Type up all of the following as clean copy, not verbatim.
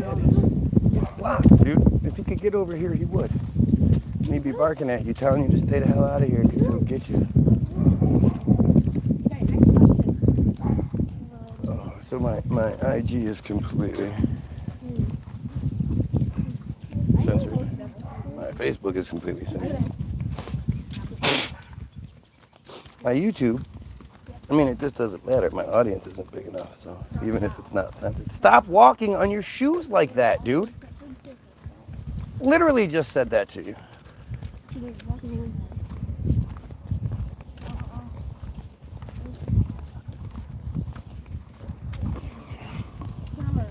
Yeah, it's blocked, dude. If he could get over here, he would. And he'd be barking at you, telling you to stay the hell out of here because he'll get you. Oh, so my IG is completely censored. My Facebook is completely censored. My YouTube, I mean, it just doesn't matter. My audience isn't big enough, so even if it's not censored. Stop walking on your shoes like that, dude. Literally just said that to you.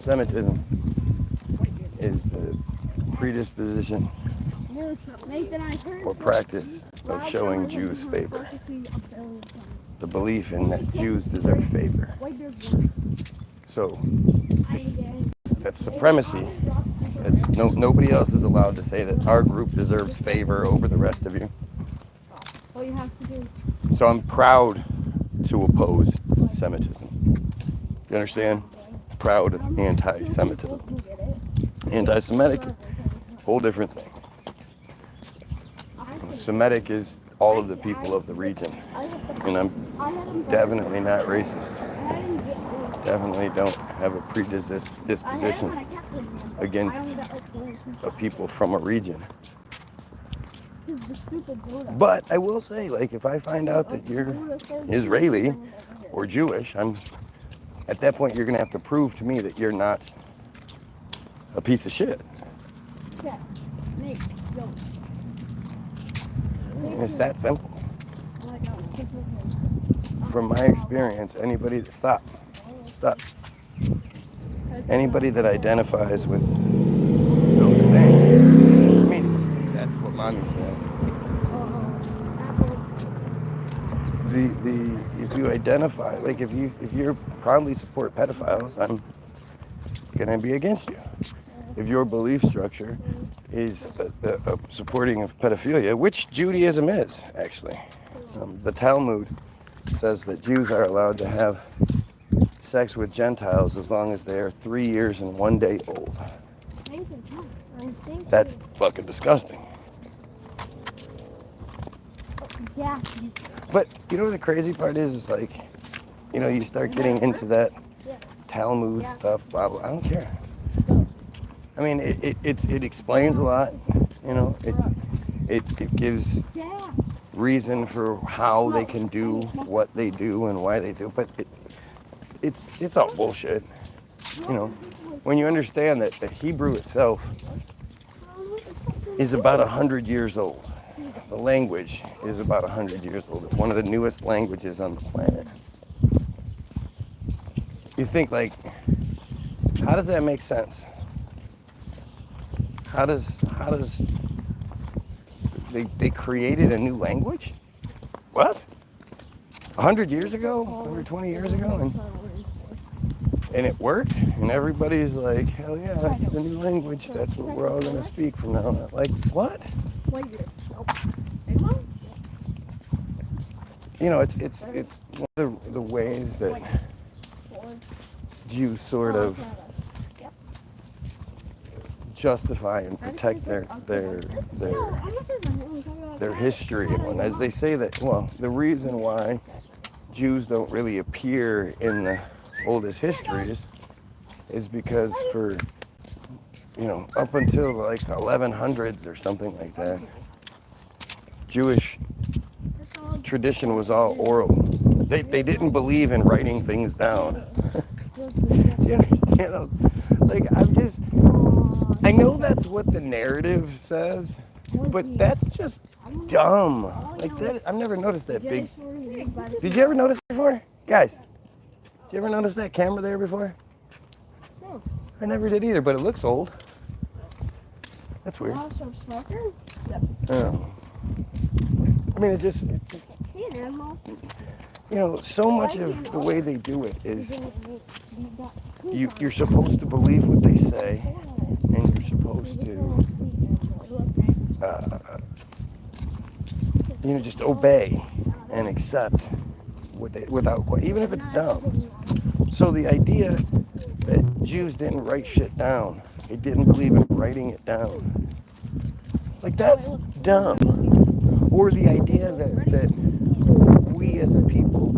Semitism is the predisposition or practice of showing Jews favor. The belief in that Jews deserve favor. So that's supremacy. That's nobody else is allowed to say that our group deserves favor over the rest of you. So I'm proud to oppose Semitism. You understand? Proud of anti-Semitism. Anti-Semitic, whole different thing. Semitic is all of the people of the region. And I'm definitely not racist. Definitely don't have a predisposition against a people from a region. But I will say, like, if I find out that you're Israeli or Jewish, at that point you're gonna have to prove to me that you're not a piece of shit. It's that simple. From my experience, anybody that stop. Anybody that identifies with those things, I mean, that's what mommy said. If you identify, like if you proudly support pedophiles, I'm gonna be against you. If your belief structure is supporting of pedophilia, which Judaism is actually, the Talmud says that Jews are allowed to have sex with Gentiles as long as they are 3 years and 1 day old. That's fucking disgusting. Yeah. But you know what the crazy part is like, you know, you start getting into that Talmud stuff, blah, blah, I don't care. I mean, it explains a lot, you know, it gives reason for how they can do what they do and why they do, but it's all bullshit, you know. When you understand that the Hebrew itself is about 100 years old. The language is about 100 years old. It's one of the newest languages on the planet. You think, like, how does that make sense? How does they created a new language? What? 100 years ago? 120 years ago? And it worked? And everybody's like, hell yeah, that's the new language. That's what we're all going to speak from now on. Like, what? You know, it's one of the ways that Jews sort of justify and protect their history. And as they say that, well, the reason why Jews don't really appear in the oldest histories is because for, you know, up until like 1100s or something like that, Jewish tradition was all oral. They didn't believe in writing things down. Do you understand? I know that's what the narrative says, but that's just dumb. Like that, I've never noticed that big. Did you ever notice it before? Guys, did you ever notice that camera there before? I never did either, but it looks old. That's weird. Oh. I mean, it just, you know, so much of the way they do it is you're supposed to believe what they say, and you're supposed to, you know, just obey and accept what they, without, even if it's dumb. So the idea that Jews didn't write shit down It didn't believe in writing it down. Like, that's dumb. Or the idea that we as a people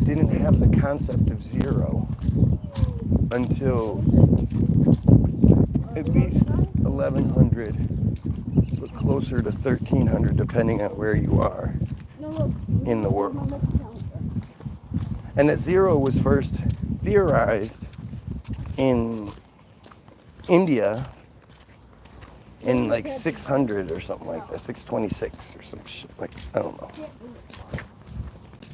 didn't have the concept of zero until at least 1100, but closer to 1300, depending on where you are in the world. And that zero was first theorized in India in like 600 or something like that, 626 or some shit, like, I don't know.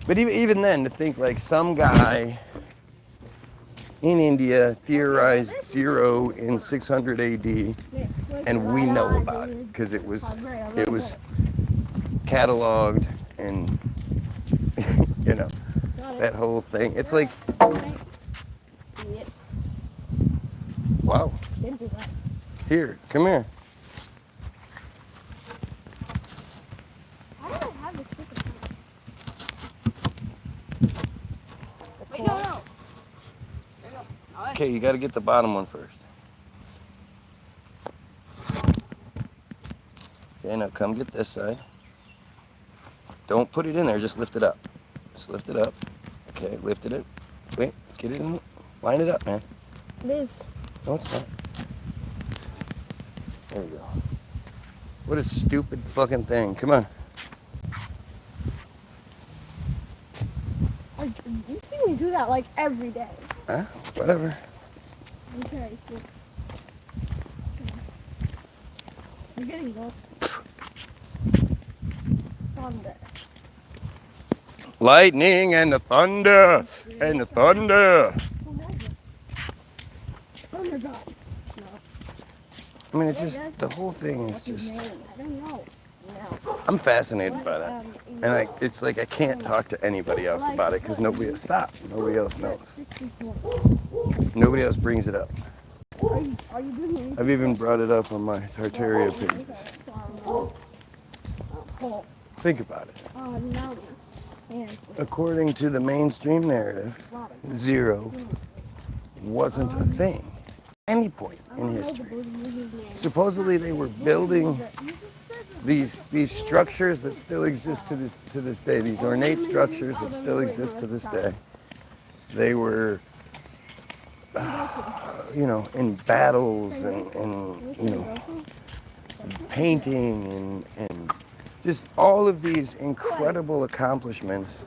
But even then, to think like some guy in India theorized zero in 600 AD, and we know about it because it was cataloged and you know, that whole thing. It's like, wow. Here, come here. Okay, you got to get the bottom one first. Okay, now come get this side. Don't put it in there, just lift it up. Just lift it up. Okay, lift it up. Wait, get it in. Line it up, man. It is. No, it's not. There we go. What a stupid fucking thing. Come on. You see me do that like every day. Huh? Whatever. Okay. You're getting go. Thunder. Lightning and the thunder and the thunder. Thunder God. No. I mean, it's just, the whole thing is just, I don't know. No. I'm fascinated by that. And it's like I can't talk to anybody else about it because nobody else knows. Nobody else brings it up. Are you doing I've even brought it up on my Tartaria pages. Think about it. No. According to the mainstream narrative, zero wasn't a thing at any point in history. Supposedly they were building these structures that still exist to this day, these ornate structures that still exist to this day. They were, you know, in battles and you know, painting and just all of these incredible accomplishments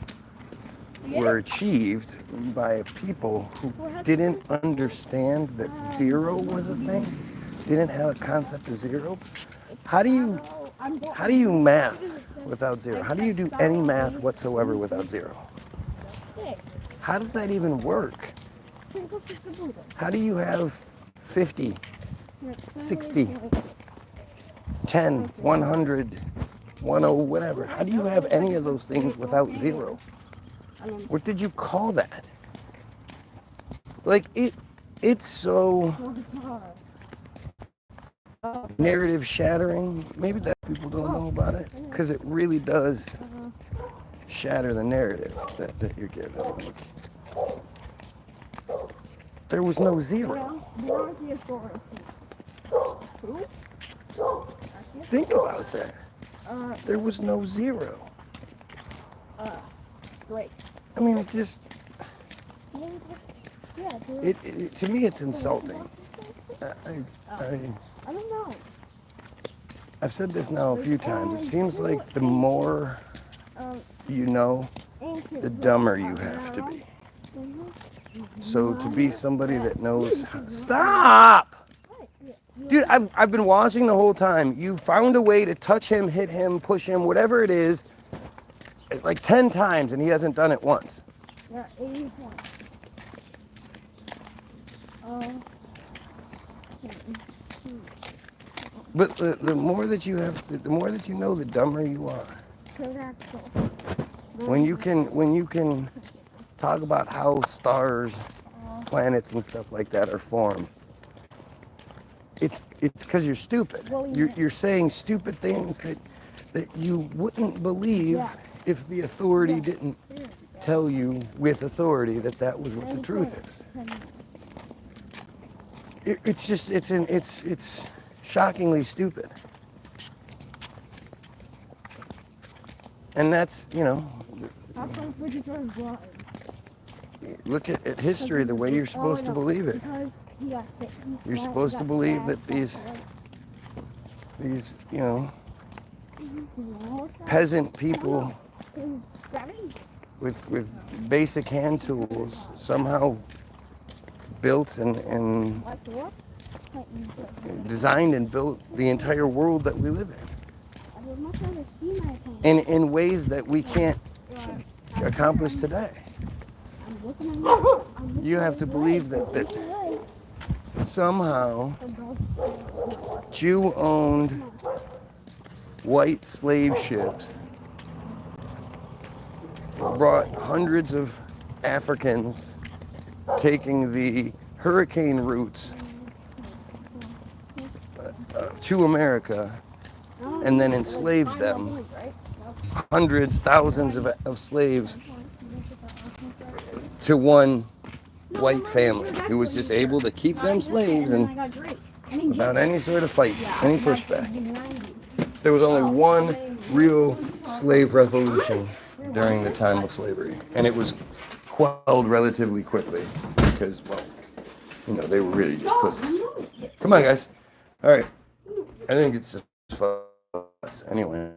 were achieved by people who didn't understand that zero was a thing, didn't have a concept of zero. How do you math without zero? How do you do any math whatsoever without zero? How does that even work? How do you have 50, 60, 10, 100, 10, whatever? How do you have any of those things without zero? What did you call that? Like, it's so narrative shattering. Maybe that people don't know about it, because it really does shatter the narrative that you're given. Like, there was no zero. Think about that. There was no zero. Great. I mean, it just, to me, it's insulting. I don't know. I've said this now a few times. It seems like the more you know, the dumber you have to be. So to be somebody that knows, stop! Dude, I've been watching the whole time. You found a way to touch him, hit him, push him, whatever it is, like 10 times, and he hasn't done it once. Yeah, 80 points. But the more that you have, the more that you know, the dumber you are. When you can talk about how stars, planets, and stuff like that are formed, it's because you're stupid. You're saying stupid things that you wouldn't believe if the authority didn't tell you with authority that was what the truth is. It's just it's shockingly stupid. And that's, That's why Bridget Jordan's blind. look at history the way you're supposed to believe it. Because he got You're supposed to believe that these peasant people with basic hand tools somehow built and designed and built the entire world that we live I would much rather see my opponent. in ways that we can't accomplish today. I'm looking at you. You have to believe that somehow Jew-owned white slave ships brought hundreds of Africans taking the hurricane routes to America and then enslaved them. Hundreds, thousands of slaves to one white family who was just able to keep them slaves and without any sort of fight, any pushback. There was only one real slave revolution during the time of slavery, and it was quelled relatively quickly because, well, they were really just pussies. Come on, guys. All right. I think it's just fun. Anyway.